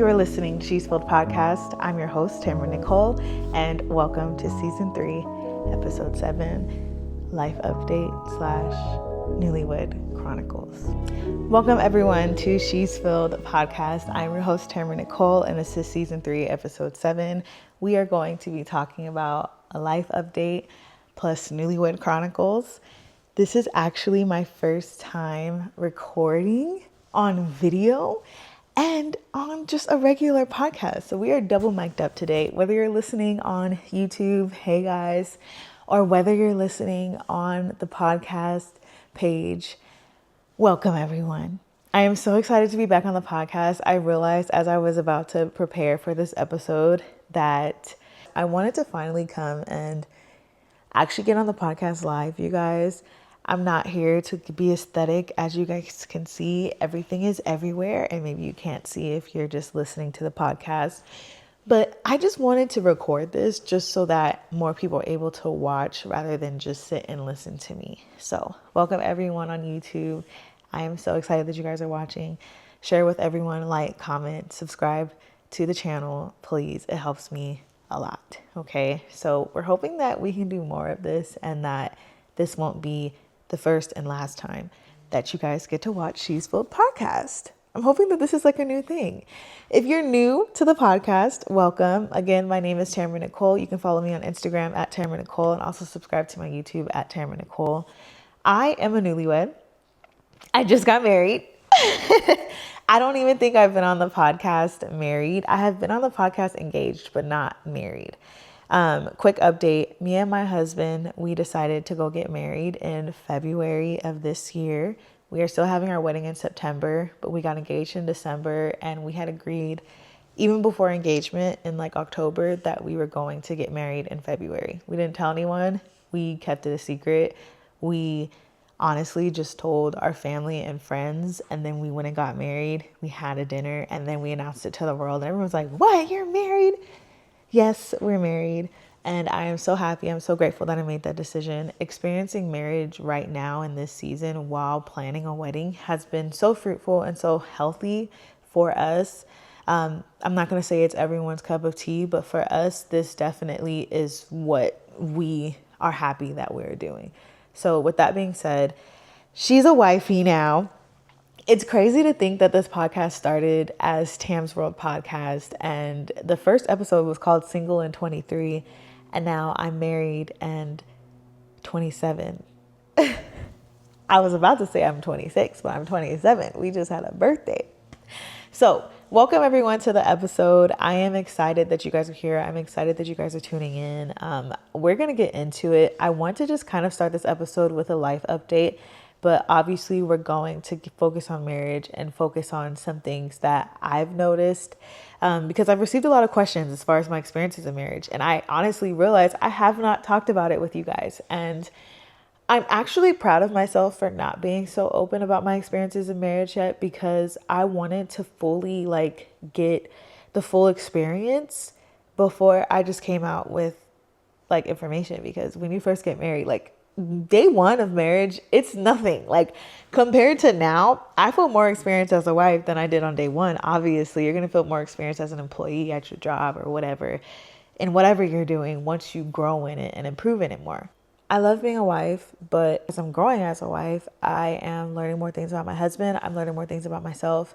You're listening to She's Filled Podcast. I'm your host, Tamara Nicole, and welcome to Season 3, Episode 7, Life Update / Newlywed Chronicles. Welcome, everyone, to She's Filled Podcast. I'm your host, Tamara Nicole, and this is Season 3, Episode 7. We are going to be talking about a life update plus Newlywed Chronicles. This is actually my first time recording on video and on just a regular podcast. So we are double mic'd up today. Whether you're listening on YouTube, hey guys, or whether you're listening on the podcast page, welcome everyone. I am so excited to be back on the podcast. I realized as I was about to prepare for this episode that I wanted to finally come and actually get on the podcast live, you guys. I'm not here to be aesthetic. As you guys can see, everything is everywhere, and maybe you can't see if you're just listening to the podcast. But I just wanted to record this just so that more people are able to watch rather than just sit and listen to me. So welcome everyone on YouTube. I am so excited that you guys are watching. Share with everyone, like, comment, subscribe to the channel, please. It helps me a lot. Okay, so we're hoping that we can do more of this and that this won't be the first and last time that you guys get to watch She's Filled Podcast. I'm hoping that this is like a new thing. If you're new to the podcast, welcome. Again, my name is Tamara Nicole. You can follow me on Instagram at Tamara Nicole and also subscribe to my YouTube at Tamara Nicole. I am a newlywed. I just got married. I don't even think I've been on the podcast married. I have been on the podcast engaged, but not married. Quick update. Me and my husband, we decided to go get married in February of this year. We are still having our wedding in September, but we got engaged in December, and we had agreed even before engagement in like October that we were going to get married in February. We didn't tell anyone. We kept it a secret. We honestly just told our family and friends, and then we went and got married. We had a dinner, and then we announced it to the world, and everyone was like, "What? You're married?" Yes, we're married, and I am so happy. I'm so grateful that I made that decision. Experiencing marriage right now in this season while planning a wedding has been so fruitful and so healthy for us. I'm not going to say it's everyone's cup of tea, but for us, this definitely is what we are happy that we're doing. So with that being said, she's a wifey now. It's crazy to think that this podcast started as Tam's World Podcast, and the first episode was called Single and 23, and now I'm married and 27. I was about to say I'm 26, but I'm 27. We just had a birthday. So welcome everyone to the episode. I am excited that you guys are here. I'm excited that you guys are tuning in. We're going to get into it. I want to just kind of start this episode with a life update. But obviously we're going to focus on marriage and focus on some things that I've noticed because I've received a lot of questions as far as my experiences in marriage. And I honestly realized I have not talked about it with you guys. And I'm actually proud of myself for not being so open about my experiences in marriage yet, because I wanted to fully get the full experience before I just came out with information. Because when you first get married, day one of marriage, it's nothing. Compared to now, I feel more experienced as a wife than I did on day one. Obviously, you're going to feel more experienced as an employee at your job or whatever, in whatever you're doing once you grow in it and improve in it more. I love being a wife, but as I'm growing as a wife, I am learning more things about my husband. I'm learning more things about myself.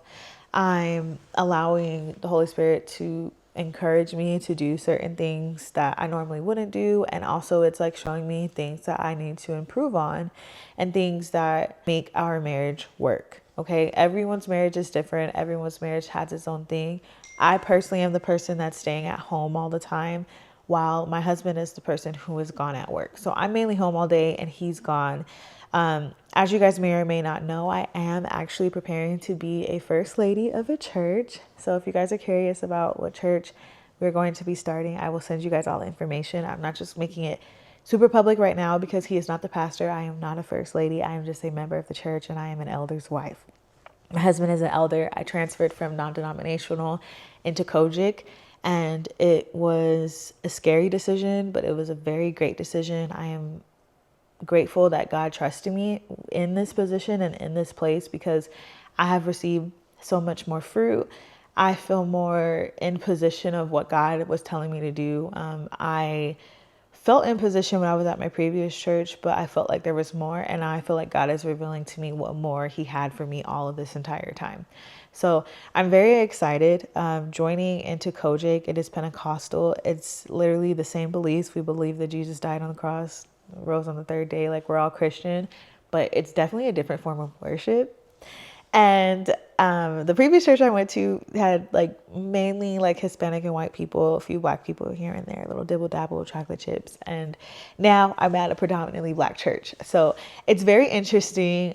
I'm allowing the Holy Spirit to encourage me to do certain things that I normally wouldn't do. And also it's showing me things that I need to improve on and things that make our marriage work. Okay. Everyone's marriage is different. Everyone's marriage has its own thing. I personally am the person that's staying at home all the time, while my husband is the person who is gone at work. So I'm mainly home all day and he's gone. As you guys may or may not know, I am actually preparing to be a first lady of a church. So if you guys are curious about what church we're going to be starting, I will send you guys all the information. I'm not just making it super public right now because he is not the pastor. I am not a first lady. I am just a member of the church, and I am an elder's wife. My husband is an elder. I transferred from non-denominational into Kojic, and it was a scary decision, but it was a very great decision. I am grateful that God trusted me in this position and in this place, because I have received so much more fruit. I feel more in position of what God was telling me to do. I felt in position when I was at my previous church, but I felt like there was more. And I feel like God is revealing to me what more He had for me all of this entire time. So I'm very excited. Joining into Kojic, it is Pentecostal. It's literally the same beliefs. We believe that Jesus died on the cross, rose on the third day, like we're all Christian, but it's definitely a different form of worship. And the previous church I went to had like mainly like Hispanic and white people, a few black people here and there, a little dibble dabble chocolate chips. And now I'm at a predominantly black church. So it's very interesting.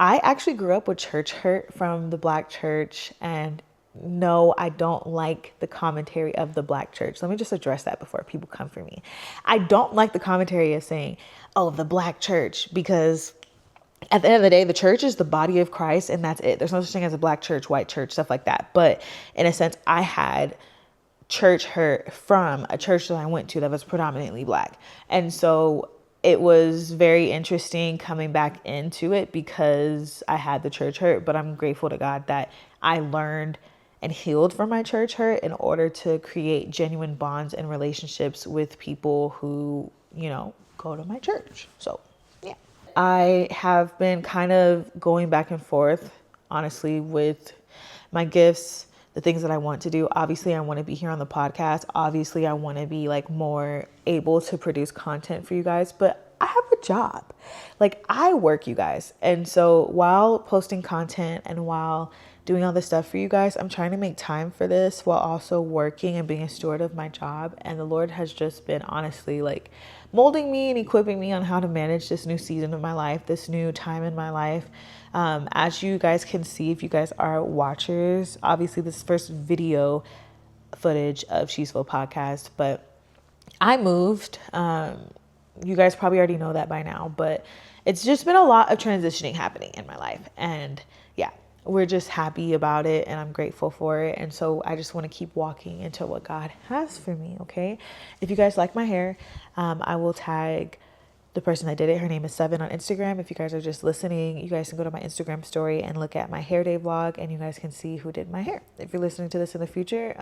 I actually grew up with church hurt from the black church, and no, I don't like the commentary of the black church. Let me just address that before people come for me. I don't like the commentary of saying, oh, the black church, because at the end of the day, the church is the body of Christ, and that's it. There's no such thing as a black church, white church, stuff like that. But in a sense, I had church hurt from a church that I went to that was predominantly black. And so it was very interesting coming back into it because I had the church hurt, but I'm grateful to God that I learned and healed from my church hurt in order to create genuine bonds and relationships with people who, go to my church. So, yeah. I have been kind of going back and forth, honestly, with my gifts, the things that I want to do. Obviously, I want to be here on the podcast. Obviously, I want to be like more able to produce content for you guys, but I have a job. Like, I work, you guys. And so while posting content and while doing all this stuff for you guys, I'm trying to make time for this while also working and being a steward of my job. And the Lord has just been honestly like molding me and equipping me on how to manage this new season of my life, this new time in my life. As you guys can see, if you guys are watchers, obviously this first video footage of She's Full podcast, but I moved. You guys probably already know that by now, but it's just been a lot of transitioning happening in my life. And yeah, we're just happy about it, and I'm grateful for it. And so I just want to keep walking into what God has for me. Okay. If you guys like my hair, I will tag the person that did it. Her name is Seven on Instagram. If you guys are just listening, you guys can go to my Instagram story and look at my hair day vlog, and you guys can see who did my hair. If you're listening to this in the future,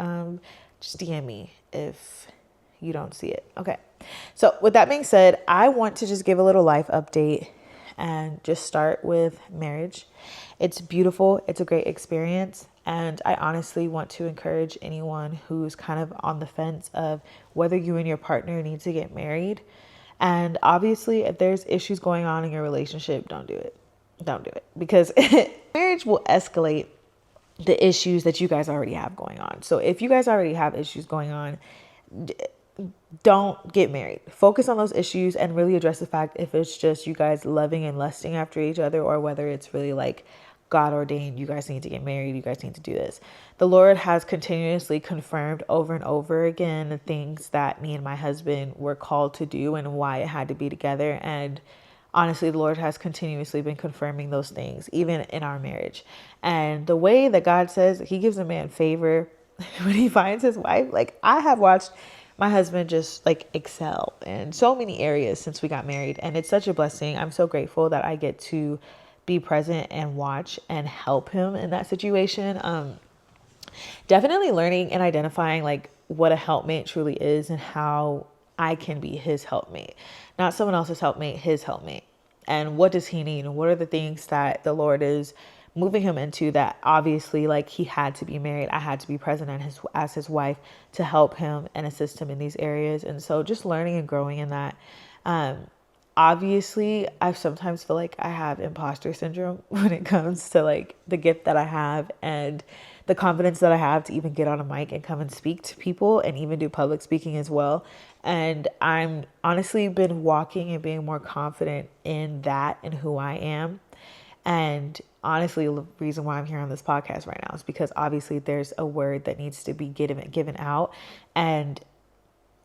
just DM me if you don't see it. Okay. So with that being said, I want to just give a little life update and just start with marriage. It's beautiful. It's a great experience. And I honestly want to encourage anyone who's kind of on the fence of whether you and your partner need to get married. And obviously, if there's issues going on in your relationship, don't do it. Don't do it, because marriage will escalate the issues that you guys already have going on. So if you guys already have issues going on, don't get married. Focus on those issues and really address the fact if it's just you guys loving and lusting after each other, or whether it's really like God ordained, you guys need to get married, you guys need to do this. The Lord has continuously confirmed over and over again the things that me and my husband were called to do and why it had to be together. And honestly, the Lord has continuously been confirming those things, even in our marriage. And the way that God says He gives a man favor when he finds his wife, like I have watched my husband just like excel in so many areas since we got married. And it's such a blessing. I'm so grateful that I get to be present and watch and help him in that situation. Definitely learning and identifying like what a helpmate truly is and how I can be his helpmate, not someone else's helpmate, his helpmate. And what does he need? And what are the things that the Lord is moving him into that obviously like he had to be married. I had to be present as his wife to help him and assist him in these areas. And so just learning and growing in that. Obviously, I sometimes feel like I have imposter syndrome when it comes to like the gift that I have and the confidence that I have to even get on a mic and come and speak to people and even do public speaking as well. And I'm honestly been walking and being more confident in that and who I am. And honestly, the reason why I'm here on this podcast right now is because obviously there's a word that needs to be given out. And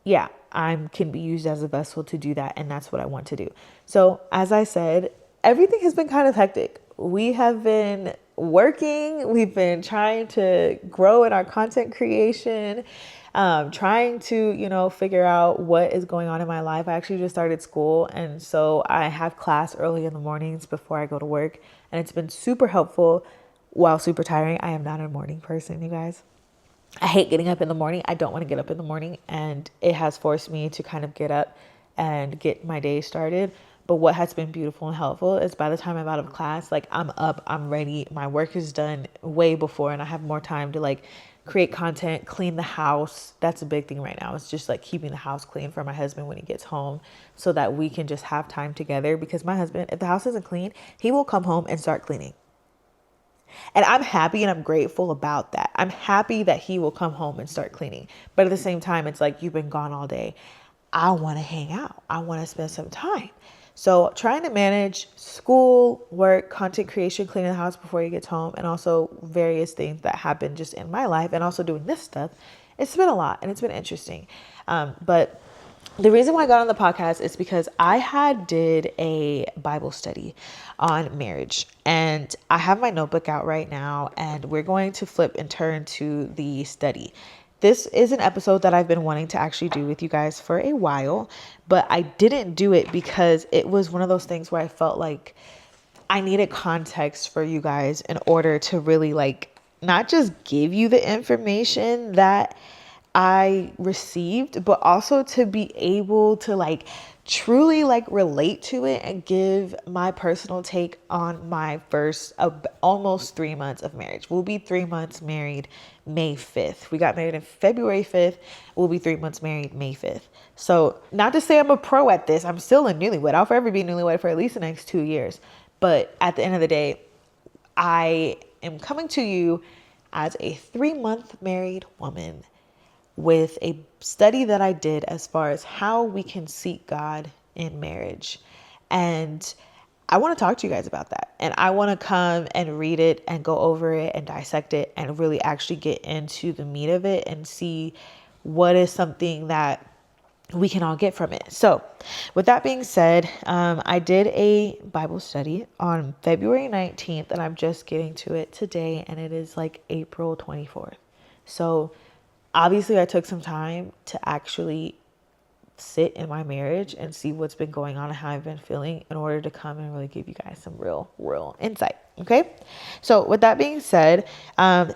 yeah, I can be used as a vessel to do that. And that's what I want to do. So as I said, everything has been kind of hectic. We have been working. We've been trying to grow in our content creation, trying to, figure out what is going on in my life. I actually just started school. And so I have class early in the mornings before I go to work. And it's been super helpful. while super tiring. I am not a morning person, you guys. I hate getting up in the morning. I don't want to get up in the morning, and it has forced me to kind of get up and get my day started. But what has been beautiful and helpful is by the time I'm out of class, like I'm up, I'm ready, my work is done way before, and I have more time to like create content, clean the house. That's a big thing right now. It's just like keeping the house clean for my husband when he gets home so that we can just have time together, because my husband, if the house isn't clean, he will come home and start cleaning. And I'm happy and I'm grateful about that. I'm happy that he will come home and start cleaning. But at the same time, it's like, you've been gone all day. I want to hang out. I want to spend some time. So trying to manage school, work, content creation, cleaning the house before he gets home, and also various things that happen just in my life, and also doing this stuff, it's been a lot and it's been interesting. But the reason why I got on the podcast is because I did a Bible study on marriage, and I have my notebook out right now, and we're going to flip and turn to the study. This is an episode that I've been wanting to actually do with you guys for a while, but I didn't do it because it was one of those things where I felt like I needed context for you guys in order to really like not just give you the information that I received, but also to be able to like truly like relate to it and give my personal take on my first almost 3 months of marriage. We'll be 3 months married May 5th. We got married on February 5th. We'll be 3 months married May 5th. So not to say I'm a pro at this. I'm still a newlywed. I'll forever be newlywed for at least the next 2 years. But at the end of the day, I am coming to you as a 3-month married woman with a study that I did as far as how we can seek God in marriage. And I want to talk to you guys about that. And I want to come and read it and go over it and dissect it and really actually get into the meat of it and see what is something that we can all get from it. So with that being said, I did a Bible study on February 19th, and I'm just getting to it today, and it is like April 24th. So obviously I took some time to actually sit in my marriage and see what's been going on and how I've been feeling in order to come and really give you guys some real insight. Okay. So with that being said,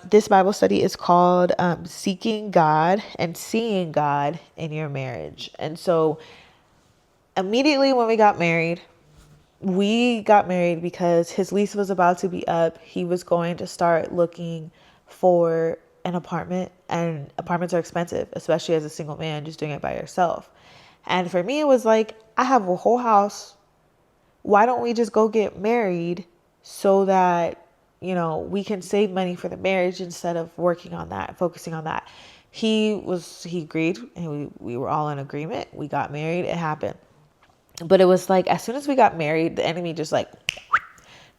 this Bible study is called Seeking God and Seeing God in Your Marriage. And so immediately when we got married because his lease was about to be up. He was going to start looking for an apartment, and apartments are expensive, especially as a single man just doing it by yourself. And for me, it was like, I have a whole house. Why don't we just go get married so that, we can save money for the marriage instead of working on that, focusing on that. He agreed, and we were all in agreement. We got married. It happened. But it was like, as soon as we got married, the enemy just like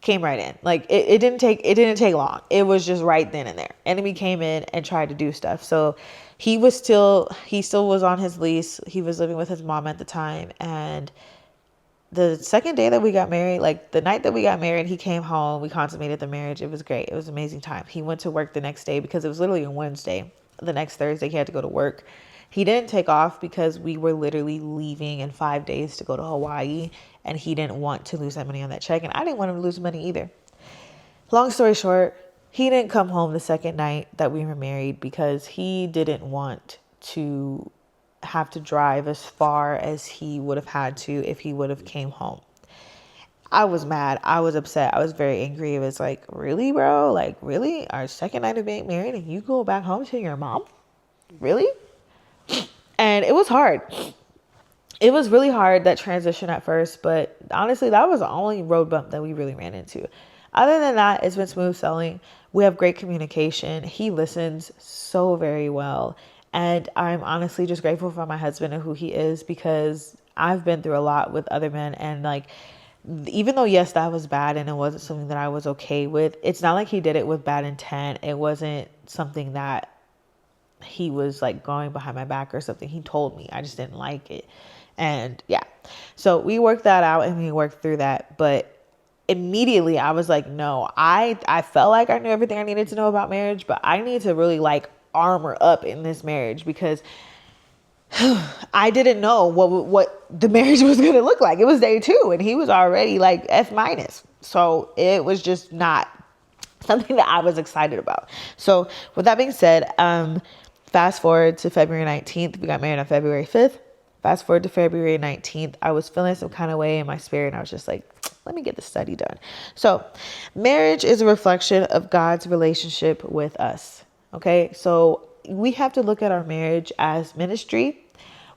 came right in. Like it didn't take long. It was just right then and there. Enemy came in and tried to do stuff. So he still was on his lease. He was living with his mom at the time. And the second day that we got married, like the night that we got married, he came home. We consummated the marriage. It was great. It was an amazing time. He went to work the next day because it was literally a Wednesday. The next Thursday, he had to go to work. He didn't take off because we were literally leaving in 5 days to go to Hawaii, and he didn't want to lose that money on that check, and I didn't want him to lose money either. Long story short, he didn't come home the second night that we were married because he didn't want to have to drive as far as he would have had to if he would have came home. I was mad. I was upset. I was very angry. It was like, really, bro? Like, really? Our second night of being married and you go back home to your mom? Really? And it was hard. It was really hard, that transition at first, but honestly, that was the only road bump that we really ran into. Other than that, it's been smooth sailing. We have great communication. He listens so very well. And I'm honestly just grateful for my husband and who he is, because I've been through a lot with other men. And like, even though, yes, that was bad and it wasn't something that I was okay with, it's not like he did it with bad intent. It wasn't something that he was like going behind my back or something. He told me. I just didn't like it. And yeah, so we worked that out and we worked through that. But immediately I was like, no, I felt like I knew everything I needed to know about marriage, but I need to really like armor up in this marriage, because I didn't know what the marriage was going to look like. It was day 2 and he was already like F-. So it was just not something that I was excited about. So with that being said, fast forward to February 19th, we got married on February 5th. Fast forward to February 19th, I was feeling some kind of way in my spirit. And I was just like, let me get the study done. So marriage is a reflection of God's relationship with us. Okay. So we have to look at our marriage as ministry.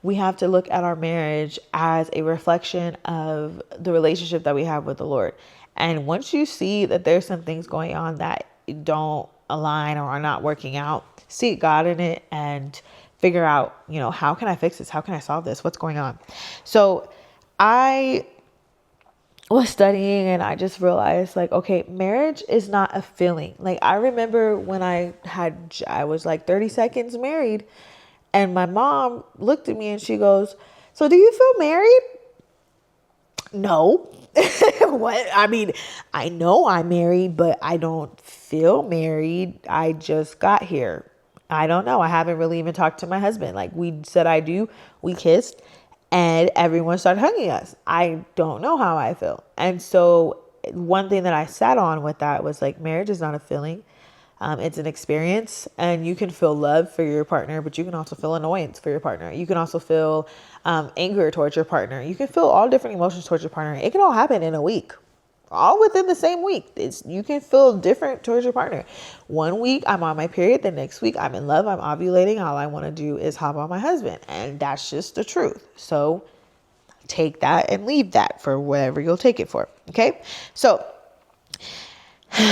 We have to look at our marriage as a reflection of the relationship that we have with the Lord. And once you see that there's some things going on that don't align or are not working out, seek God in it and figure out, how can I fix this? How can I solve this? What's going on? So I was studying and I just realized like, okay, marriage is not a feeling. Like I remember when I was like 30 seconds married and my mom looked at me and she goes, so do you feel married? No. What? I mean, I know I'm married, but I don't feel married. I just got here. I don't know. I haven't really even talked to my husband. Like we said I do. We kissed and everyone started hugging us. I don't know how I feel. And so one thing that I sat on with that was like, marriage is not a feeling. It's an experience, and you can feel love for your partner, but you can also feel annoyance for your partner. You can also feel anger towards your partner. You can feel all different emotions towards your partner. It can all happen in a week, all within the same week. You can feel different towards your partner. One week I'm on my period. The next week I'm in love. I'm ovulating. All I want to do is hop on my husband. And that's just the truth. So take that and leave that for whatever you'll take it for. Okay. So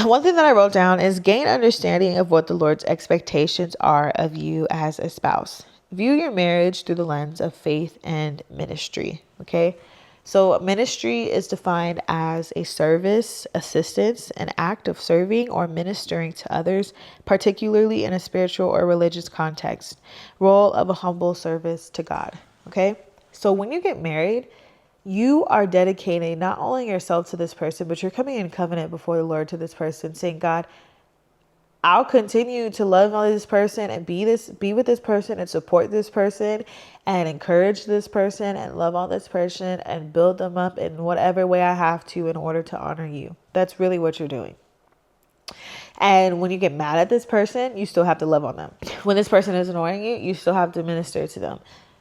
one thing that I wrote down is gain understanding of what the Lord's expectations are of you as a spouse. View your marriage through the lens of faith and ministry. Okay. So ministry is defined as a service, assistance, an act of serving or ministering to others, particularly in a spiritual or religious context. Role of a humble service to God. Okay. So when you get married, you are dedicating not only yourself to this person, but you're coming in covenant before the Lord to this person, saying, God, I'll continue to love on this person and be with this person and support this person and encourage this person and love on this person and build them up in whatever way I have to in order to honor you. That's really what you're doing. And when you get mad at this person, you still have to love on them. When this person is annoying you, you still have to minister to them.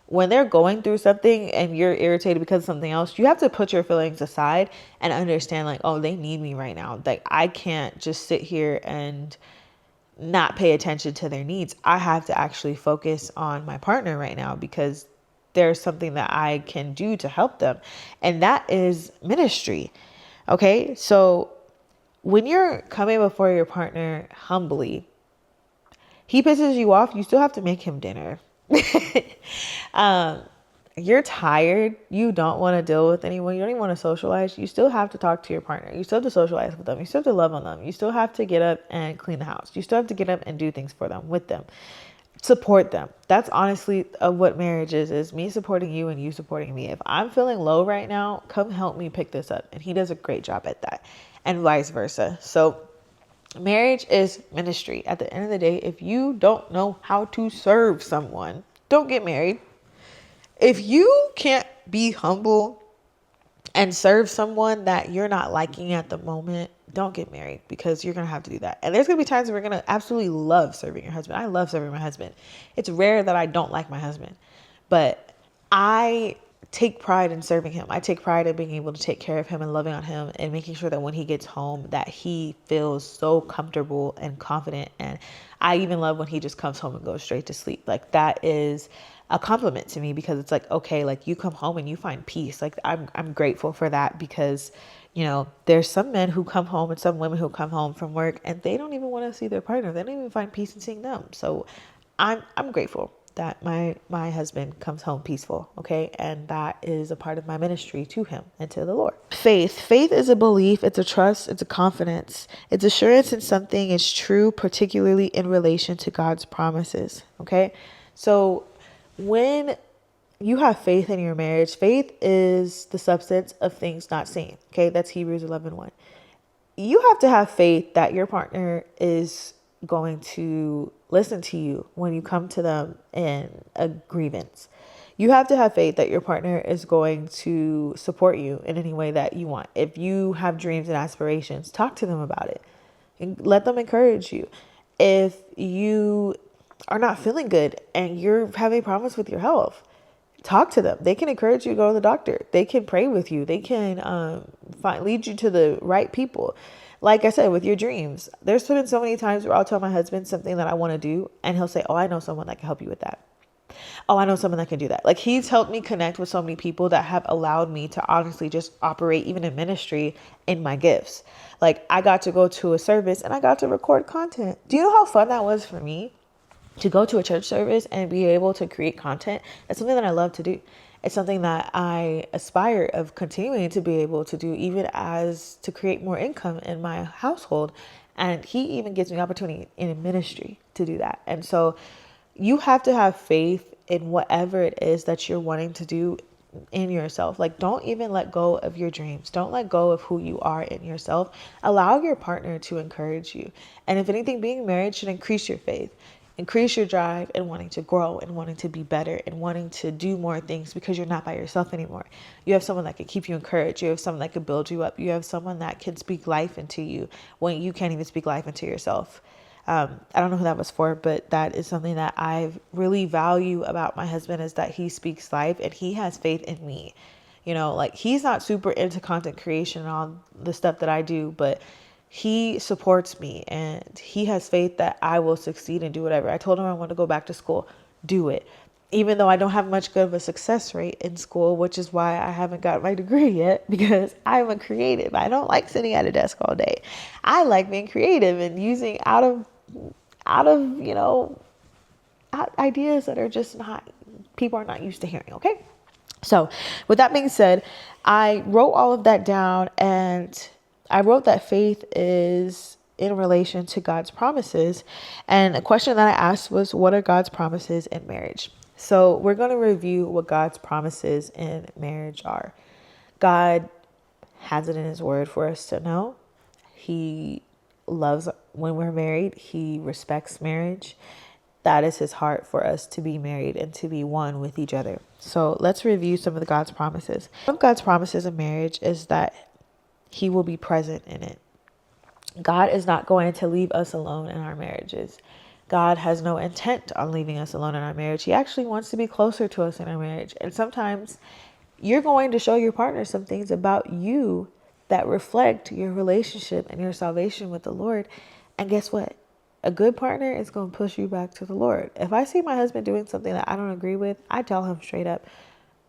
When they're going through something and you're irritated because of something else, you have to put your feelings aside and understand like, oh, they need me right now. Like I can't just sit here and not pay attention to their needs. I have to actually focus on my partner right now because there's something that I can do to help them. And that is ministry. Okay. So when you're coming before your partner humbly, he pisses you off, you still have to make him dinner. You're tired. You don't want to deal with anyone. You don't even want to socialize. You still have to talk to your partner. You still have to socialize with them. You still have to love on them. You still have to get up and clean the house. You still have to get up and do things for them, with them, support them. That's honestly what marriage is me supporting you and you supporting me. If I'm feeling low right now, come help me pick this up. And he does a great job at that, and vice versa. So marriage is ministry. At the end of the day, if you don't know how to serve someone, don't get married. If you can't be humble and serve someone that you're not liking at the moment, don't get married, because you're going to have to do that. And there's going to be times where you're going to absolutely love serving your husband. I love serving my husband. It's rare that I don't like my husband, but I take pride in serving him. I take pride in being able to take care of him and loving on him and making sure that when he gets home that he feels so comfortable and confident. And I even love when he just comes home and goes straight to sleep. Like that is a compliment to me, because it's like, okay, like you come home and you find peace. Like I'm grateful for that, because there's some men who come home and some women who come home from work and they don't even want to see their partner. They don't even find peace in seeing them. So I'm grateful that my husband comes home peaceful. Okay. And that is a part of my ministry to him and to the Lord. Faith is a belief. It's a trust. It's a confidence. It's assurance in something is true, particularly in relation to God's promises. Okay. So when you have faith in your marriage, faith is the substance of things not seen. Okay. That's Hebrews 11:1. You have to have faith that your partner is going to listen to you when you come to them in a grievance. You have to have faith that your partner is going to support you in any way that you want. If you have dreams and aspirations, talk to them about it. and let them encourage you. If you are not feeling good and you're having problems with your health, talk to them. They can encourage you to go to the doctor. They can pray with you. They can lead you to the right people. Like I said, with your dreams, there's been so many times where I'll tell my husband something that I want to do, and he'll say, "Oh, I know someone that can help you with that. Oh, I know someone that can do that." Like, he's helped me connect with so many people that have allowed me to honestly just operate, even in ministry, in my gifts. Like, I got to go to a service and I got to record content. Do you know how fun that was for me? To go to a church service and be able to create content. It's something that I love to do. It's something that I aspire of continuing to be able to do, even as to create more income in my household. And he even gives me opportunity in ministry to do that. And so you have to have faith in whatever it is that you're wanting to do in yourself. Like, don't even let go of your dreams. Don't let go of who you are in yourself. Allow your partner to encourage you. And if anything, being married should increase your faith, increase your drive and wanting to grow and wanting to be better and wanting to do more things, because you're not by yourself anymore. You have someone that can keep you encouraged. You have someone that can build you up. You have someone that can speak life into you when you can't even speak life into yourself. I don't know who that was for, but that is something that I really value about my husband, is that he speaks life and he has faith in me. You know, like, he's not super into content creation and all the stuff that I do, but he supports me and he has faith that I will succeed and do whatever. I told him I want to go back to school, do it. Even though I don't have much good of a success rate in school, which is why I haven't got my degree yet, because I'm a creative. I don't like sitting at a desk all day. I like being creative and using out of ideas that are just people are not used to hearing. Okay. So with that being said, I wrote all of that down, and I wrote that faith is in relation to God's promises. And a question that I asked was, what are God's promises in marriage? So we're going to review what God's promises in marriage are. God has it in his word for us to know. He loves when we're married. He respects marriage. That is his heart for us, to be married and to be one with each other. So let's review some of the God's promises. One of God's promises in marriage is that he will be present in it. God is not going to leave us alone in our marriages. God has no intent on leaving us alone in our marriage. He actually wants to be closer to us in our marriage. And sometimes you're going to show your partner some things about you that reflect your relationship and your salvation with the Lord. And guess what? A good partner is going to push you back to the Lord. If I see my husband doing something that I don't agree with, I tell him straight up,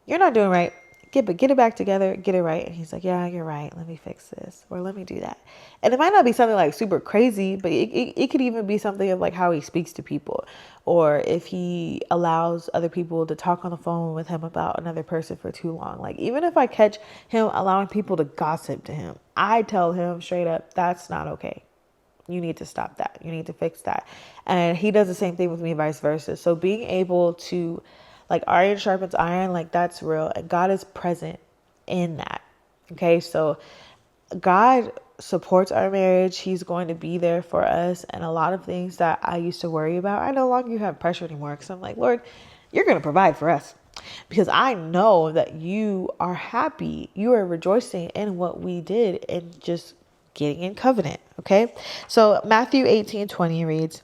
"You're not doing right. Get it back together, get it right." And he's like, "Yeah, you're right. Let me fix this, or let me do that." And it might not be something like super crazy, but it could even be something of like how he speaks to people, or if he allows other people to talk on the phone with him about another person for too long. Like, even if I catch him allowing people to gossip to him, I tell him straight up, that's not okay. You need to stop that. You need to fix that. And he does the same thing with me, vice versa. So being able to, like, iron sharpens iron, like, that's real. And God is present in that. Okay. So God supports our marriage. He's going to be there for us. And a lot of things that I used to worry about, I no longer have pressure anymore. Because I'm like, Lord, you're going to provide for us. Because I know that you are happy. You are rejoicing in what we did and just getting in covenant. Okay. So Matthew 18:20 reads,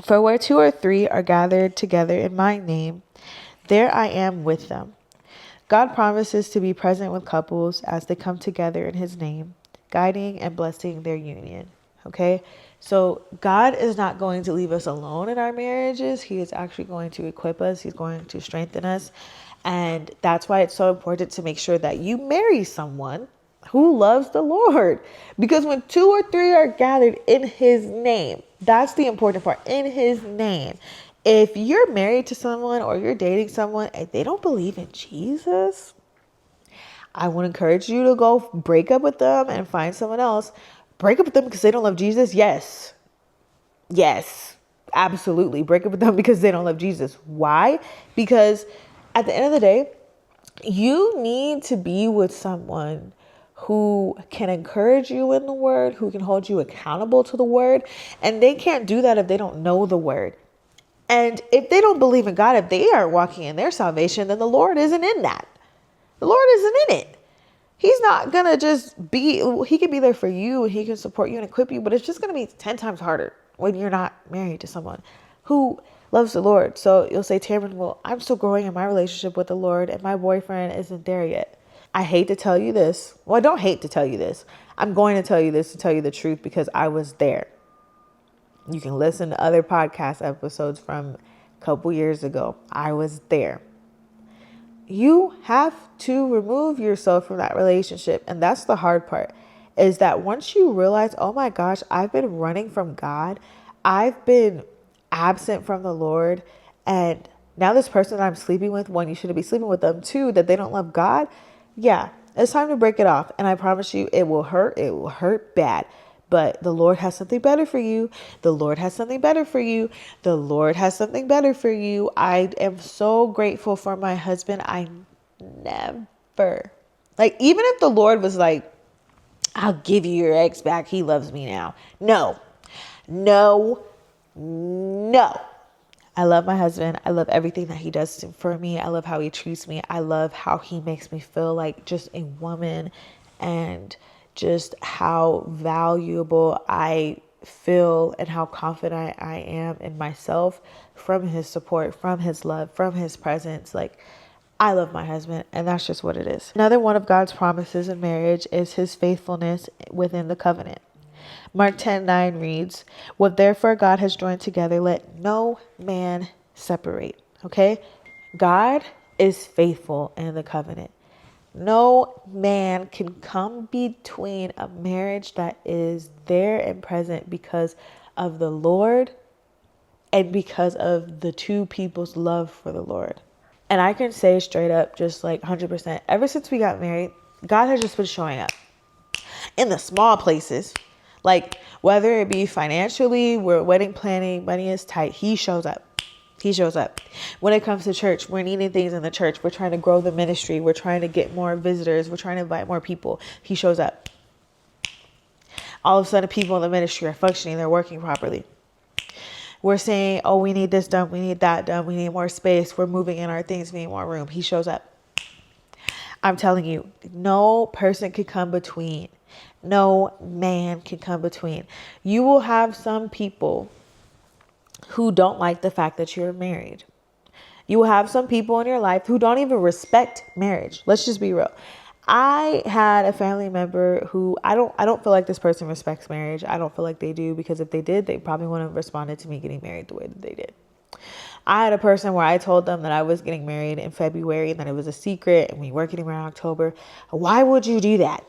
"For where 2 or 3 are gathered together in my name, there I am with them." God promises to be present with couples as they come together in his name, guiding and blessing their union. Okay. So God is not going to leave us alone in our marriages. He is actually going to equip us. He's going to strengthen us. And that's why it's so important to make sure that you marry someone who loves the Lord. Because when 2 or 3 are gathered in his name, that's the important part, in his name. If you're married to someone or you're dating someone and they don't believe in Jesus, I would encourage you to go break up with them and find someone else. Break up with them because they don't love Jesus? Yes. Yes, absolutely. Break up with them because they don't love Jesus. Why? Because at the end of the day, you need to be with someone who can encourage you in the word, who can hold you accountable to the word. And they can't do that if they don't know the word. And if they don't believe in God, if they aren't walking in their salvation, then the Lord isn't in that. The Lord isn't in it. He's not going to just be, he can be there for you and he can support you and equip you, but it's just going to be 10 times harder when you're not married to someone who loves the Lord. So you'll say, Tamron, well, I'm still growing in my relationship with the Lord and my boyfriend isn't there yet. I hate to tell you this. Well, I don't hate to tell you this. I'm going to tell you this to tell you the truth because I was there. You can listen to other podcast episodes from a couple years ago. I was there. You have to remove yourself from that relationship. And that's the hard part, is that once you realize, oh my gosh, I've been running from God. I've been absent from the Lord. And now this person that I'm sleeping with, one, you shouldn't be sleeping with them. Two, that they don't love God. Yeah, it's time to break it off. And I promise you, it will hurt. It will hurt bad. But the Lord has something better for you. The Lord has something better for you. The Lord has something better for you. I am so grateful for my husband. I never, like, even if the Lord was like, I'll give you your ex back, he loves me now. No. I love my husband. I love everything that he does for me. I love how he treats me. I love how he makes me feel like just a woman, and just how valuable I feel and how confident I am in myself from his support, from his love, from his presence. Like, I love my husband, and that's just what it is. Another one of God's promises in marriage is his faithfulness within the covenant. Mark 10:9 reads, what therefore God has joined together, let no man separate. Okay? God is faithful in the covenant. No man can come between a marriage that is there and present because of the Lord and because of the two people's love for the Lord. And I can say straight up, just like 100%, ever since we got married, God has just been showing up in the small places. Like, whether it be financially, we're wedding planning, money is tight, he shows up. He shows up. When it comes to church, we're needing things in the church. We're trying to grow the ministry. We're trying to get more visitors. We're trying to invite more people. He shows up. All of a sudden, people in the ministry are functioning. They're working properly. We're saying, oh, we need this done. We need that done. We need more space. We're moving in our things. We need more room. He shows up. I'm telling you, no person can come between. No man can come between. You will have some people who don't like the fact that you're married. You will have some people in your life who don't even respect marriage. Let's just be real. I had a family member who I don't feel like this person respects marriage. I don't feel like they do, because if they did, they probably wouldn't have responded to me getting married the way that they did. I had a person where I told them that I was getting married in February and that it was a secret and we were getting married in October. Why would you do that?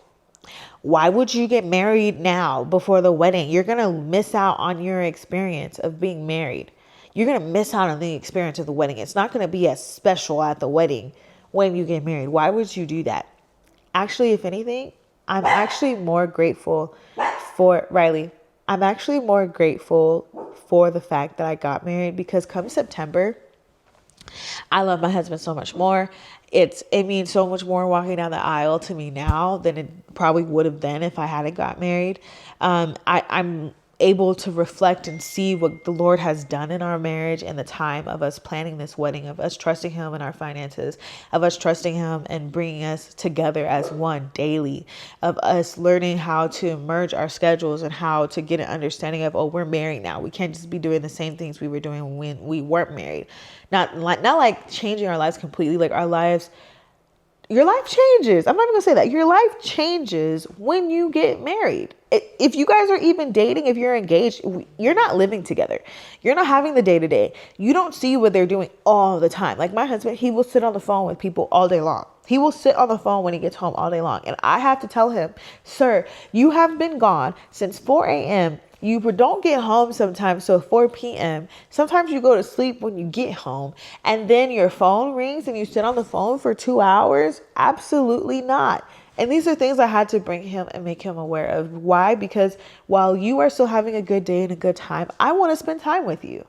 Why would you get married now before the wedding? You're going to miss out on your experience of being married. You're going to miss out on the experience of the wedding. It's not going to be as special at the wedding when you get married. Why would you do that? Actually, if anything, I'm actually more grateful for Riley. I'm actually more grateful for the fact that I got married, because come September, I love my husband so much more. It means so much more walking down the aisle to me now than it probably would have then if I hadn't got married. I'm able to reflect and see what the Lord has done in our marriage and the time of us planning this wedding, of us trusting him in our finances, of us trusting him and bringing us together as one daily, of us learning how to merge our schedules and how to get an understanding of, oh, we're married now. We can't just be doing the same things we were doing when we weren't married. Not like changing our lives completely, like our lives. Your life changes. I'm not even going to say that. Your life changes when you get married. If you guys are even dating, if you're engaged, you're not living together. You're not having the day to day. You don't see what they're doing all the time. Like my husband, he will sit on the phone with people all day long. He will sit on the phone when he gets home all day long. And I have to tell him, sir, you have been gone since 4 a.m. You don't get home sometimes till 4 p.m. Sometimes you go to sleep when you get home and then your phone rings and you sit on the phone for 2 hours. Absolutely not. And these are things I had to bring him and make him aware of. Why? Because while you are still having a good day and a good time, I want to spend time with you.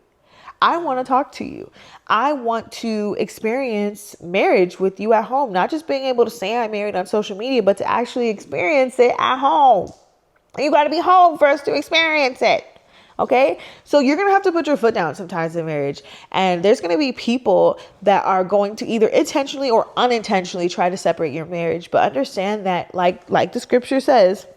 I want to talk to you. I want to experience marriage with you at home, not just being able to say I'm married on social media, but to actually experience it at home. You got to be home for us to experience it. Okay. So you're going to have to put your foot down sometimes in marriage. And there's going to be people that are going to either intentionally or unintentionally try to separate your marriage. But understand that like the scripture says,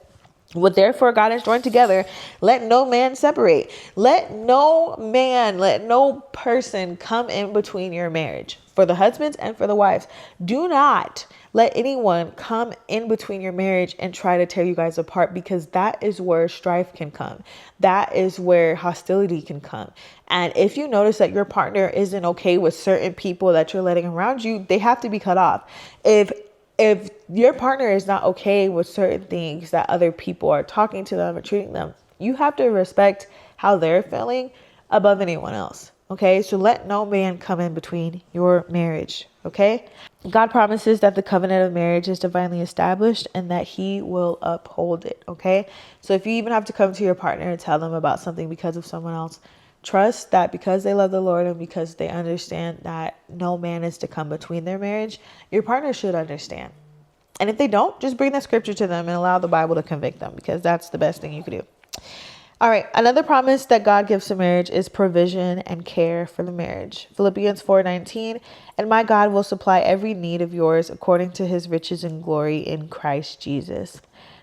what therefore God has joined together, let no man separate. Let no person come in between your marriage. For the husbands and for the wives, do not let anyone come in between your marriage and try to tear you guys apart, because that is where strife can come. That is where hostility can come. And if you notice that your partner isn't okay with certain people that you're letting around you, they have to be cut off. If your partner is not okay with certain things that other people are talking to them or treating them, you have to respect how they're feeling above anyone else. Okay, so let no man come in between your marriage. Okay, God promises that the covenant of marriage is divinely established and that he will uphold it. Okay, so if you even have to come to your partner and tell them about something because of someone else, trust that because they love the Lord and because they understand that no man is to come between their marriage, your partner should understand. And if they don't, just bring that scripture to them and allow the Bible to convict them, because that's the best thing you can do. All right. Another promise that God gives to marriage is provision and care for the marriage. Philippians 4:19, and my God will supply every need of yours according to his riches and glory in Christ Jesus.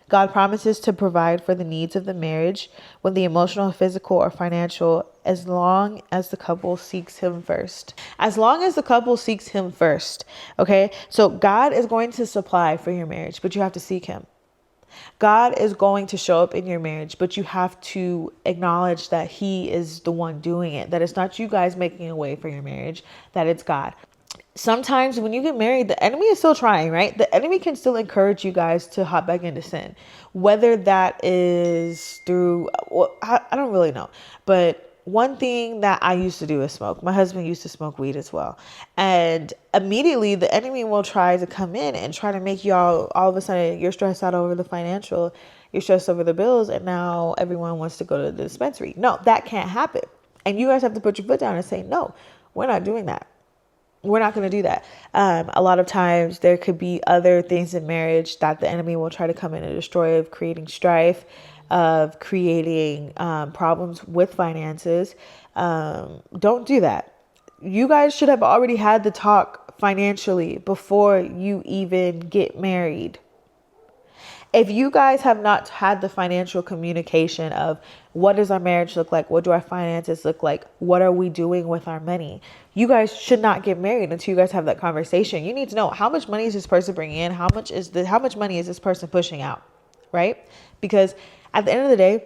God promises to provide for the needs of the marriage, when the emotional, physical, or financial, as long as the couple seeks him first. As long as the couple seeks him first. Okay. So God is going to supply for your marriage, but you have to seek him. God is going to show up in your marriage, but you have to acknowledge that he is the one doing it, that it's not you guys making a way for your marriage, that it's God. Sometimes when you get married, the enemy is still trying, right? The enemy can still encourage you guys to hop back into sin, whether that is through, well, I don't really know, but one thing that I used to do is smoke. My husband used to smoke weed as well. And immediately the enemy will try to come in and try to make y'all, all of a sudden, you're stressed out over the financial, you're stressed over the bills, and now everyone wants to go to the dispensary. No, that can't happen. And you guys have to put your foot down and say, no, we're not doing that. We're not going to do that. A lot of times there could be other things in marriage that the enemy will try to come in and destroy, of creating strife, of creating problems with finances. Don't do that. You guys should have already had the talk financially before you even get married. If you guys have not had the financial communication of what does our marriage look like? What do our finances look like? What are we doing with our money? You guys should not get married until you guys have that conversation. You need to know, how much money is this person bringing in? How much money is this person pushing out? Right? Because at the end of the day,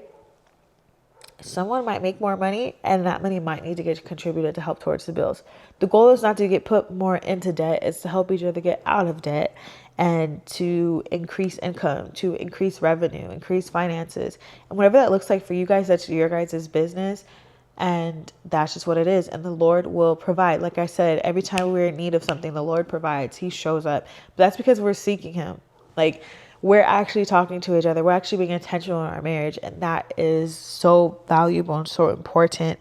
someone might make more money and that money might need to get contributed to help towards the bills. The goal is not to get put more into debt. It's to help each other get out of debt and to increase income, to increase revenue, increase finances. And whatever that looks like for you guys, that's your guys' business. And that's just what it is. And the Lord will provide. Like I said, every time we're in need of something, the Lord provides. He shows up. But that's because we're seeking him. Like, we're actually talking to each other. We're actually being intentional in our marriage. And that is so valuable and so important.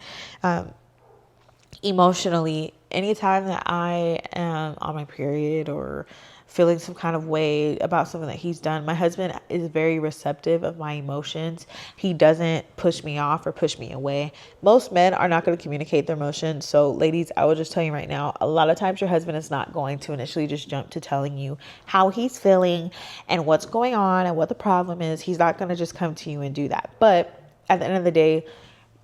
Emotionally, anytime that I am on my period or feeling some kind of way about something that he's done, my husband is very receptive of my emotions. He doesn't push me off or push me away. Most men are not going to communicate their emotions. So ladies, I will just tell you right now, a lot of times your husband is not going to initially just jump to telling you how he's feeling and what's going on and what the problem is. He's not going to just come to you and do that. But at the end of the day,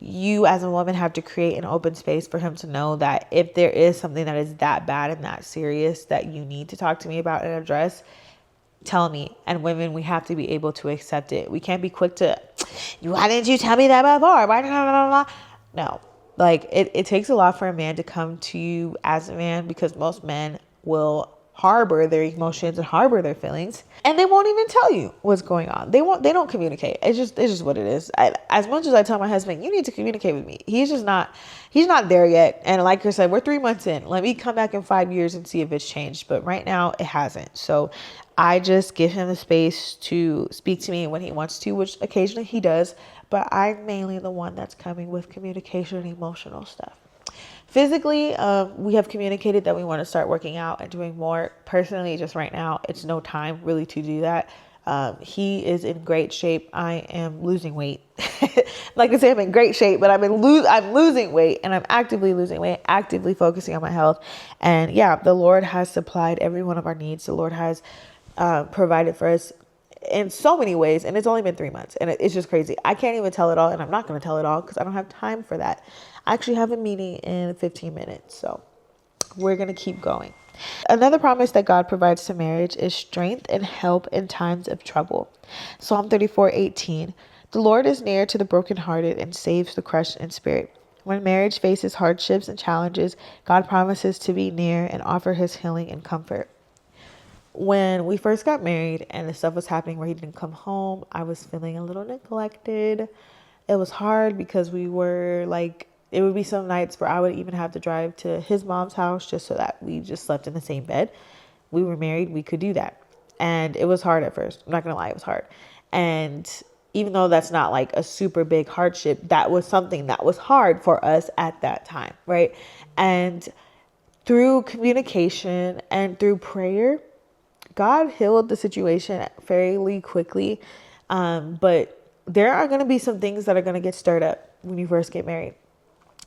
you as a woman have to create an open space for him to know that if there is something that is that bad and that serious that you need to talk to me about and address, tell me. And women, we have to be able to accept it. We can't be quick to, why didn't you tell me that before? No, like it takes a lot for a man to come to you as a man, because most men will harbor their emotions and harbor their feelings, and they won't even tell you what's going on. They don't communicate. It's just what it is. As much as I tell my husband, you need to communicate with me, he's not there yet. And like I said, we're 3 months in. Let me come back in 5 years and see if it's changed. But right now it hasn't. So I just give him the space to speak to me when he wants to, which occasionally he does. But I'm mainly the one that's coming with communication and emotional stuff. Physically, we have communicated that we want to start working out and doing more. Personally, just right now, it's no time really to do that. He is in great shape. I am losing weight. Like I say, I'm in great shape, but I'm losing weight, and I'm actively losing weight, actively focusing on my health. And yeah, the Lord has supplied every one of our needs. The Lord has provided for us in so many ways, and it's only been 3 months, and it's just crazy. I can't even tell it all, and I'm not going to tell it all because I don't have time for that. I actually have a meeting in 15 minutes, so we're going to keep going. Another promise that God provides to marriage is strength and help in times of trouble. Psalm 34:18. The Lord is near to the brokenhearted and saves the crushed in spirit. When marriage faces hardships and challenges, God promises to be near and offer his healing and comfort. When we first got married and the stuff was happening where he didn't come home, I was feeling a little neglected. It was hard because we were like, it would be some nights where I would even have to drive to his mom's house just so that we just slept in the same bed. We were married, we could do that. And it was hard at first. I'm not going to lie, it was hard. And even though that's not like a super big hardship, that was something that was hard for us at that time, right? And through communication and through prayer, God healed the situation fairly quickly. But there are going to be some things that are going to get stirred up when you first get married.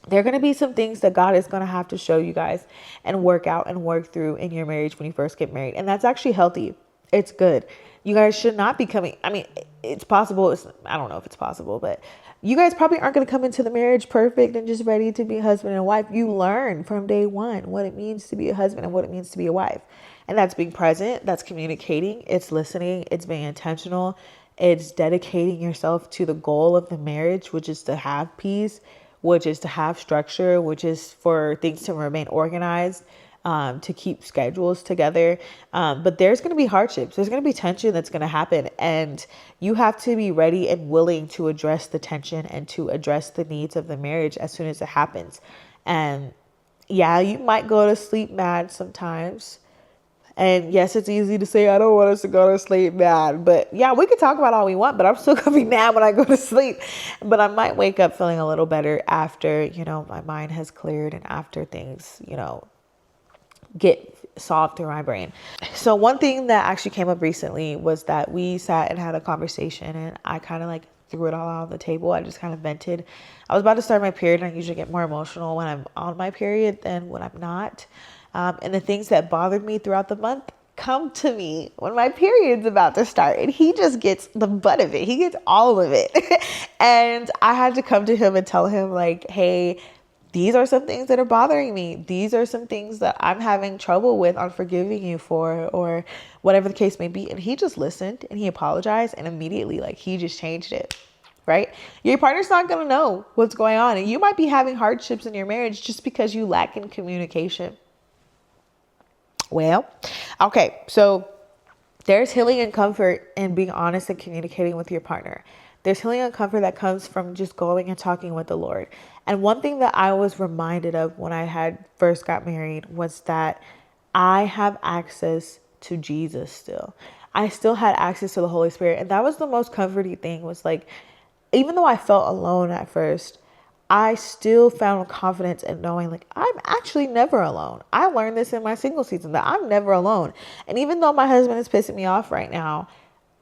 There are going to be some things that God is going to have to show you guys and work out and work through in your marriage when you first get married. And that's actually healthy. It's good. You guys should not be coming. I mean, it's possible. I don't know if it's possible, but you guys probably aren't going to come into the marriage perfect and just ready to be husband and wife. You learn from day one what it means to be a husband and what it means to be a wife. And that's being present. That's communicating. It's listening. It's being intentional. It's dedicating yourself to the goal of the marriage, which is to have peace, which is to have structure, which is for things to remain organized, to keep schedules together. But there's going to be hardships. There's going to be tension that's going to happen. And you have to be ready and willing to address the tension and to address the needs of the marriage as soon as it happens. And yeah, you might go to sleep mad sometimes. And yes, it's easy to say, I don't want us to go to sleep mad. But yeah, we can talk about all we want, but I'm still going to be mad when I go to sleep. But I might wake up feeling a little better after, my mind has cleared and after things, get solved through my brain. So one thing that actually came up recently was that we sat and had a conversation, and I kind of like threw it all out on the table. I just kind of vented. I was about to start my period, and I usually get more emotional when I'm on my period than when I'm not. And the things that bothered me throughout the month come to me when my period's about to start, and he just gets the butt of it. He gets all of it. And I had to come to him and tell him like, hey, these are some things that are bothering me. These are some things that I'm having trouble with on forgiving you for, or whatever the case may be. And he just listened and he apologized, and immediately like he just changed it. Right? Your partner's not going to know what's going on. And you might be having hardships in your marriage just because you lack in communication. Well, okay. So there's healing and comfort in being honest and communicating with your partner. There's healing and comfort that comes from just going and talking with the Lord. And one thing that I was reminded of when I had first got married was that I have access to Jesus still. I still had access to the Holy Spirit. And that was the most comforting thing, was like, even though I felt alone at first, I still found confidence in knowing like I'm actually never alone. I learned this in my single season, that I'm never alone. And even though my husband is pissing me off right now,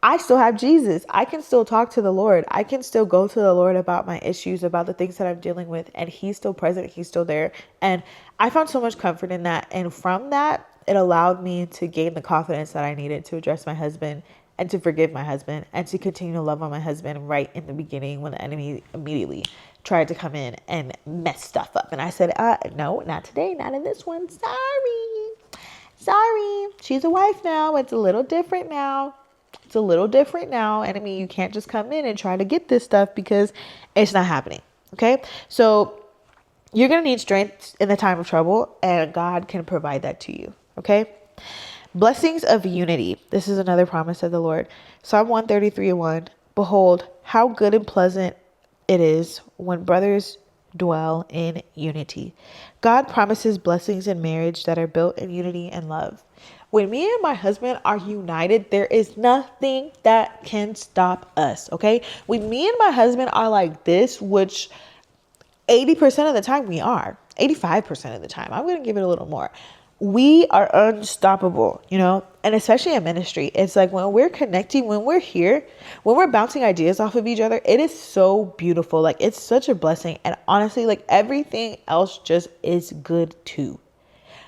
I still have Jesus. I can still talk to the Lord. I can still go to the Lord about my issues, about the things that I'm dealing with. And he's still present. He's still there. And I found so much comfort in that. And from that, it allowed me to gain the confidence that I needed to address my husband and to forgive my husband and to continue to love on my husband right in the beginning when the enemy immediately tried to come in and mess stuff up. And I said, no, not today. Not in this one. Sorry. She's a wife now. It's a little different now. And I mean, you can't just come in and try to get this stuff because it's not happening. Okay. So you're going to need strength in the time of trouble, and God can provide that to you. Okay. Blessings of unity. This is another promise of the Lord. Psalm 133:1. Behold, how good and pleasant it is when brothers dwell in unity. God promises blessings in marriage that are built in unity and love. When me and my husband are united, there is nothing that can stop us. Okay. When me and my husband are like this, which 80% of the time we are, 85% of the time, I'm going to give it a little more. we are unstoppable, and especially in ministry. It's like when we're connecting, when we're here, when we're bouncing ideas off of each other, it is so beautiful. Like, it's such a blessing. And honestly, like, everything else just is good too.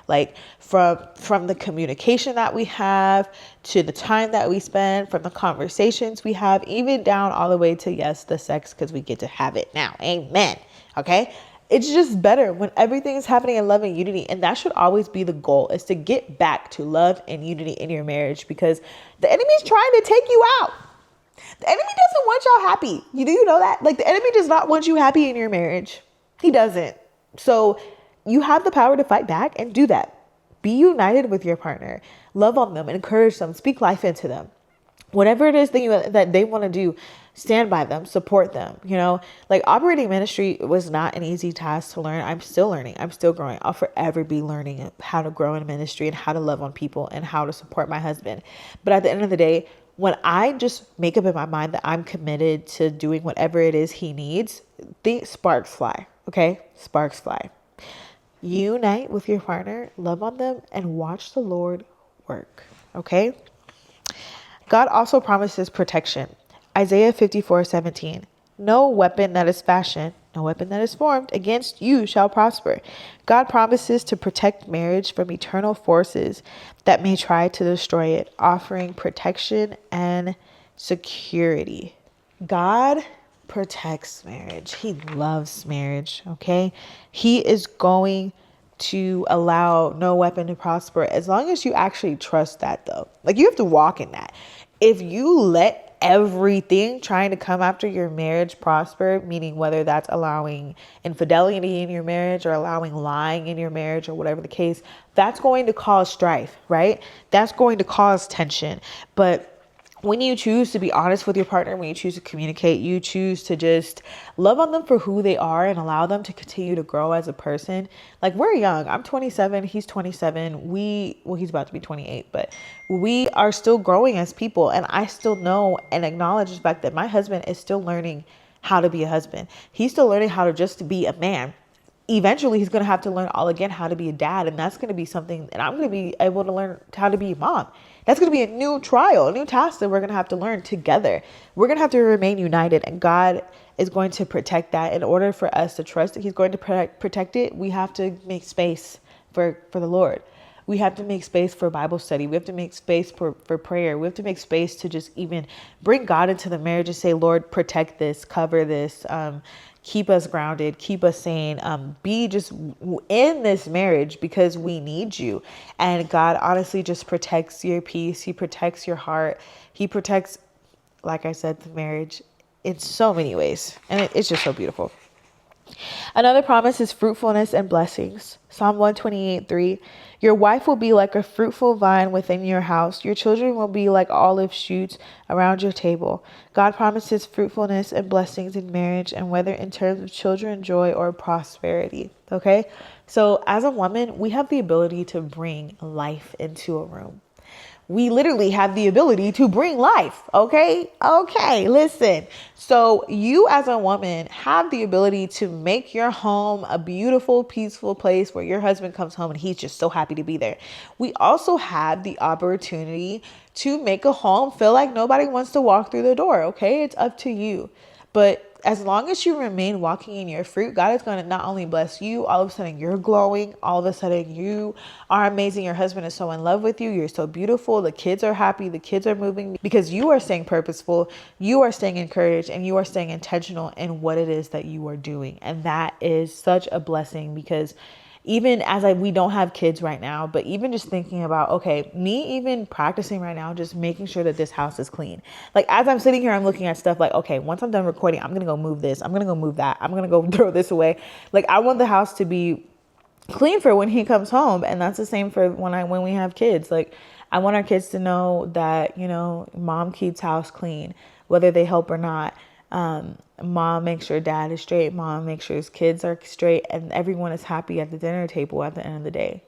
Like, from the communication that we have, to the time that we spend, from the conversations we have, even down all the way to, yes, the sex, because we get to have it now. Amen. Okay. It's just better when everything is happening in love and unity. And that should always be the goal, is to get back to love and unity in your marriage, because the enemy is trying to take you out. The enemy doesn't want y'all happy. Do you know that? Like, the enemy does not want you happy in your marriage. He doesn't. So you have the power to fight back and do that. Be united with your partner. Love on them, encourage them, speak life into them. Whatever it is that they want to do, stand by them, support them. Like, operating ministry was not an easy task to learn. I'm still learning. I'm still growing. I'll forever be learning how to grow in ministry and how to love on people and how to support my husband. But at the end of the day, when I just make up in my mind that I'm committed to doing whatever it is he needs, the sparks fly. Okay? Sparks fly. Unite with your partner, love on them, and watch the Lord work. Okay? God also promises protection. Isaiah 54:17. No weapon that is fashioned, no weapon that is formed against you shall prosper. God promises to protect marriage from eternal forces that may try to destroy it, offering protection and security. God protects marriage. He loves marriage. Okay. He is going to allow no weapon to prosper, as long as you actually trust that, though. Like, you have to walk in that. If you let everything trying to come after your marriage prosper, meaning whether that's allowing infidelity in your marriage or allowing lying in your marriage or whatever the case, that's going to cause strife, right? That's going to cause tension. But when you choose to be honest with your partner, when you choose to communicate, you choose to just love on them for who they are and allow them to continue to grow as a person. Like, we're young. I'm 27. He's 27. He's about to be 28, but we are still growing as people. And I still know and acknowledge the fact that my husband is still learning how to be a husband. He's still learning how to just be a man. Eventually, he's going to have to learn all again how to be a dad. And that's going to be something, and I'm going to be able to learn how to be a mom. That's going to be a new trial, a new task that we're going to have to learn together. We're going to have to remain united, and God is going to protect that. In order for us to trust that he's going to protect it, we have to make space for the Lord. We have to make space for Bible study. We have to make space for prayer. We have to make space to just even bring God into the marriage and say, Lord, protect this, cover this, keep us grounded, keep us sane, be just in this marriage, because we need you. And God honestly just protects your peace. He protects your heart. He protects, like I said, the marriage in so many ways. And it's just so beautiful. Another promise is fruitfulness and blessings. Psalm 128:3. Your wife will be like a fruitful vine within your house. Your children will be like olive shoots around your table. God promises fruitfulness and blessings in marriage, and whether in terms of children, joy, or prosperity. Okay? So as a woman, we have the ability to bring life into a room. We literally have the ability to bring life. Okay, listen. So you as a woman have the ability to make your home a beautiful, peaceful place where your husband comes home and he's just so happy to be there. We also have the opportunity to make a home feel like nobody wants to walk through the door. Okay, it's up to you. But as long as you remain walking in your fruit, God is going to not only bless you, all of a sudden you're glowing, all of a sudden you are amazing. Your husband is so in love with you. You're so beautiful. The kids are happy. The kids are moving because you are staying purposeful. You are staying encouraged, and you are staying intentional in what it is that you are doing. And that is such a blessing, because even as we don't have kids right now, but even just thinking about, okay, me even practicing right now, just making sure that this house is clean. Like, as I'm sitting here, I'm looking at stuff like, okay, once I'm done recording, I'm going to go move this. I'm going to go move that. I'm going to go throw this away. Like, I want the house to be clean for when he comes home. And that's the same for when we have kids. Like, I want our kids to know that, mom keeps house clean, whether they help or not. Mom makes sure dad is straight. Mom makes sure his kids are straight, and everyone is happy at the dinner table at the end of the day.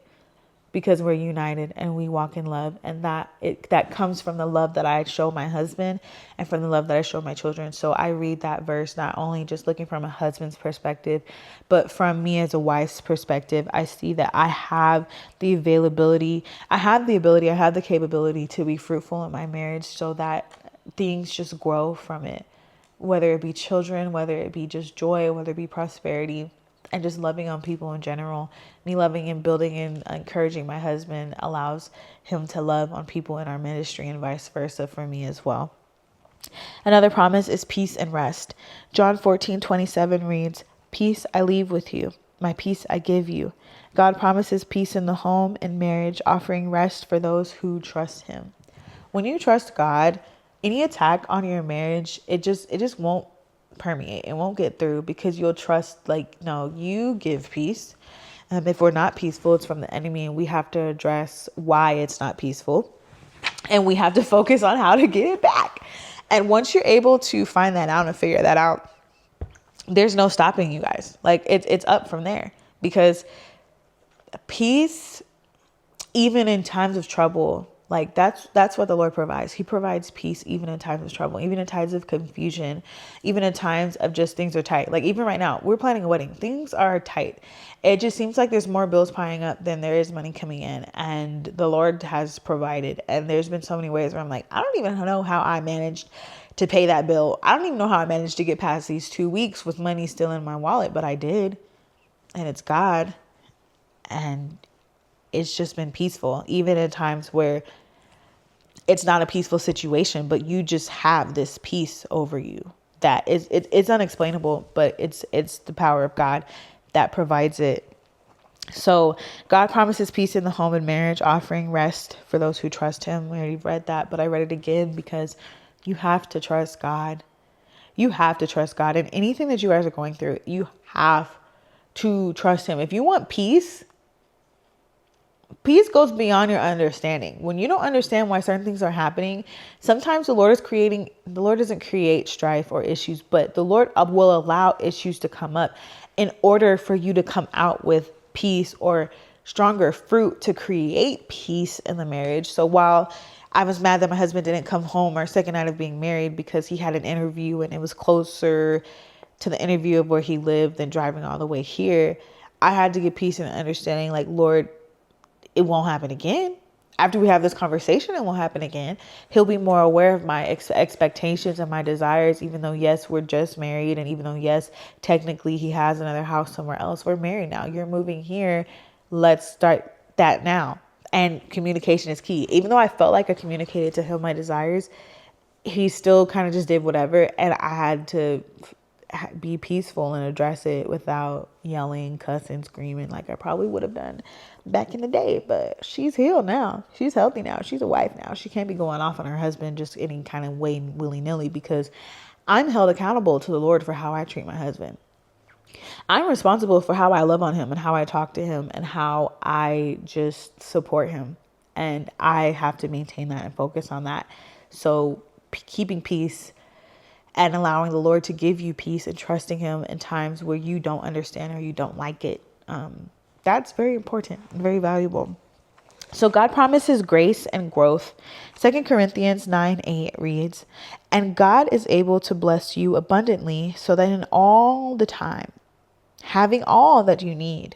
because we're united and we walk in love. And that comes from the love that I show my husband and from the love that I show my children. So I read that verse not only just looking from a husband's perspective, but from me as a wife's perspective. I see that I have the ability, I have the capability to be fruitful in my marriage, so that things just grow from it, whether it be children, whether it be just joy, whether it be prosperity, and just loving on people in general. Me loving and building and encouraging my husband allows him to love on people in our ministry, and vice versa for me as well. Another promise is peace and rest. John 14:27 reads, "Peace I leave with you, my peace I give you." God promises peace in the home and marriage, offering rest for those who trust him. When you trust God, any attack on your marriage, it just won't permeate. It won't get through, because you'll trust, like, no, you give peace. If we're not peaceful, it's from the enemy, and we have to address why it's not peaceful, and we have to focus on how to get it back. And once you're able to find that out and figure that out, there's no stopping you guys. Like, it's up from there, because peace, even in times of trouble, like that's what the Lord provides. He provides peace even in times of trouble, even in times of confusion, even in times of just things are tight. Like even right now, we're planning a wedding. Things are tight. It just seems like there's more bills piling up than there is money coming in. And the Lord has provided. And there's been so many ways where I'm like, I don't even know how I managed to pay that bill. I don't even know how I managed to get past these 2 weeks with money still in my wallet, but I did. And it's God. And it's just been peaceful, even in times where it's not a peaceful situation, but you just have this peace over you that is, it's unexplainable, but it's the power of God that provides it. So God promises peace in the home and marriage, offering rest for those who trust him. We already read that, but I read it again because you have to trust God. You have to trust God in anything that you guys are going through. You have to trust him. If you want peace, peace goes beyond your understanding. When you don't understand why certain things are happening, sometimes the Lord doesn't create strife or issues, but the Lord will allow issues to come up in order for you to come out with peace or stronger fruit to create peace in the marriage. So while I was mad that my husband didn't come home our second night of being married because he had an interview and it was closer to the interview of where he lived than driving all the way here, I had to get peace and understanding, like, Lord, it won't happen again. After we have this conversation, it won't happen again. He'll be more aware of my expectations and my desires, even though, yes, we're just married. And even though, yes, technically he has another house somewhere else, we're married now. You're moving here. Let's start that now. And communication is key. Even though I felt like I communicated to him my desires, he still kind of just did whatever. And I had to be peaceful and address it without yelling, cussing, screaming like I probably would have done back in the day. But she's healed now. She's healthy now. She's a wife now. She can't be going off on her husband just any kind of way willy-nilly, because I'm held accountable to the Lord for how I treat my husband. I'm responsible for how I love on him and how I talk to him and how I just support him. And I have to maintain that and focus on that. So keeping peace and allowing the Lord to give you peace and trusting him in times where you don't understand or you don't like it. That's very important and very valuable. So God promises grace and growth. 2 Corinthians 9:8 reads, "And God is able to bless you abundantly, so that in all the time, having all that you need,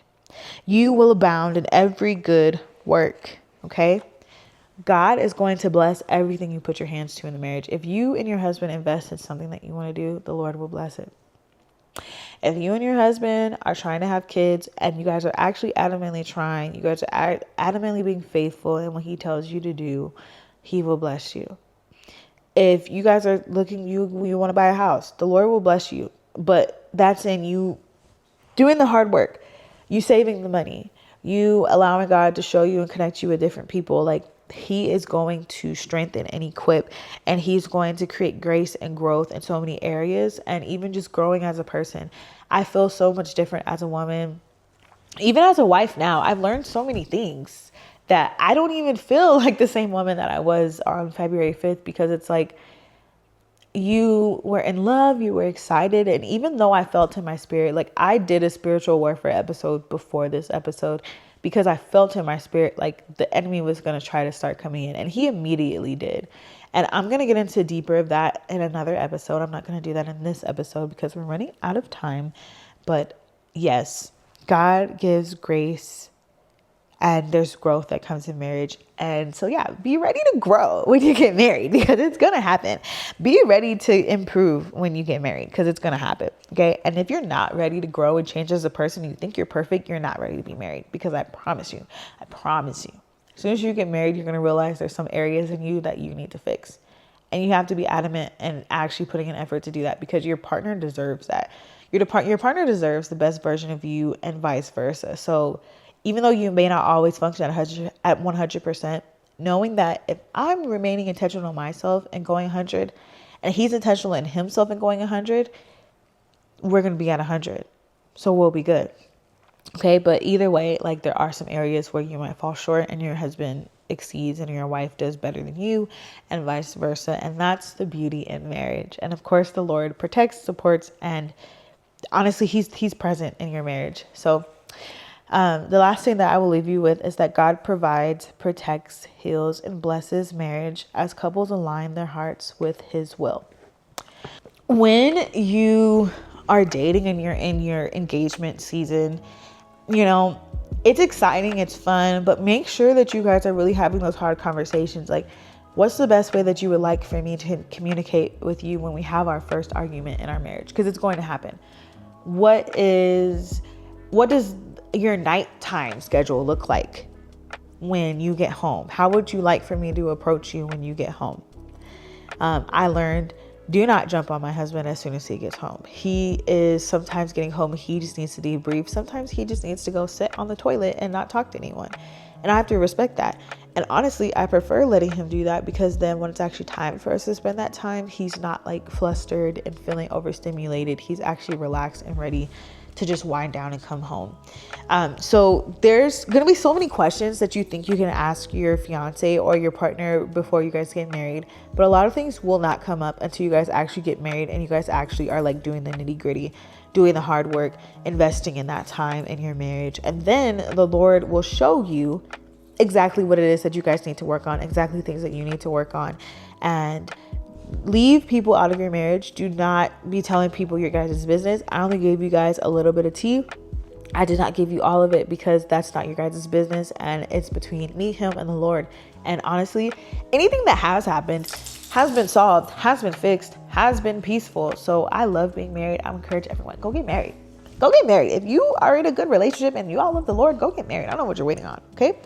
you will abound in every good work." Okay? God is going to bless everything you put your hands to in the marriage. If you and your husband invest in something that you want to do, the Lord will bless it. If you and your husband are trying to have kids and you guys are actually adamantly trying, you guys are adamantly being faithful in what he tells you to do, he will bless you. If you guys are looking, you want to buy a house, the Lord will bless you. But that's in you doing the hard work, you saving the money, you allowing God to show you and connect you with different people. Like, he is going to strengthen and equip, and he's going to create grace and growth in so many areas. And even just growing as a person, I feel so much different as a woman. Even as a wife now, I've learned so many things that I don't even feel like the same woman that I was on February 5th, because it's like, you were in love, you were excited. And even though I felt in my spirit, like I did a spiritual warfare episode before this episode, because I felt in my spirit like the enemy was going to try to start coming in, and he immediately did. And I'm going to get into deeper of that in another episode. I'm not going to do that in this episode because we're running out of time. But yes, God gives grace and there's growth that comes in marriage. And so, yeah, be ready to grow when you get married because it's going to happen. Be ready to improve when you get married because it's going to happen. Okay. And if you're not ready to grow and change as a person, you think you're perfect, you're not ready to be married because I promise you, as soon as you get married, you're going to realize there's some areas in you that you need to fix. And you have to be adamant and actually putting an effort to do that because your partner deserves that. Your partner deserves the best version of you and vice versa. So even though you may not always function at 100%, knowing that if I'm remaining intentional on myself and going 100 and he's intentional in himself and going 100, we're going to be at 100. So we'll be good. Okay, but either way, like there are some areas where you might fall short and your husband exceeds and your wife does better than you and vice versa. And that's the beauty in marriage. And of course, the Lord protects, supports, and honestly, he's present in your marriage. So the last thing that I will leave you with is that God provides, protects, heals, and blesses marriage as couples align their hearts with his will. When you are dating and you're in your engagement season, you know, it's exciting, it's fun, but make sure that you guys are really having those hard conversations. Like, what's the best way that you would like for me to communicate with you when we have our first argument in our marriage? Because it's going to happen. What does your nighttime schedule look like when you get home? How would you like for me to approach you when you get home? I learned, do not jump on my husband as soon as he gets home. He is sometimes getting home. He just needs to debrief. Sometimes he just needs to go sit on the toilet and not talk to anyone. And I have to respect that. And honestly, I prefer letting him do that because then when it's actually time for us to spend that time, he's not like flustered and feeling overstimulated. He's actually relaxed and ready to just wind down and come home. So there's going to be so many questions that you think you can ask your fiance or your partner before you guys get married. But a lot of things will not come up until you guys actually get married and you guys actually are like doing the nitty gritty, doing the hard work, investing in that time in your marriage. And then the Lord will show you exactly what it is that you guys need to work on, exactly things that you need to work on. And leave people out of your marriage. Do not be telling people your guys' business. I only gave you guys a little bit of tea. I did not give you all of it because that's not your guys' business and it's between me, him, and the Lord. And honestly, anything that has happened has been solved, has been fixed, has been peaceful. So I love being married. I encourage everyone, go get married. Go get married. If you are in a good relationship and you all love the Lord, go get married. I don't know what you're waiting on. Okay.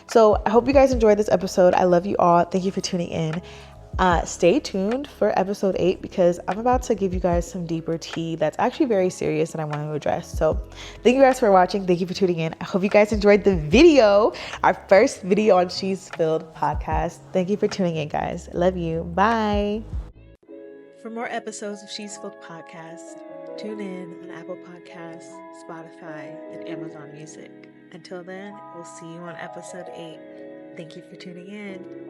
So I hope you guys enjoyed this episode. I love you all. Thank you for tuning in. Stay tuned for episode 8 because I'm about to give you guys some deeper tea that's actually very serious that I want to address. So thank you guys for watching. Thank you for tuning in. I hope you guys enjoyed the video, our first video on She's Filled podcast. Thank you for tuning in, guys. Love you. Bye. For more episodes of She's Filled podcast, tune in on Apple Podcasts, Spotify, and Amazon Music. Until then, we'll see you on episode 8. Thank you for tuning in.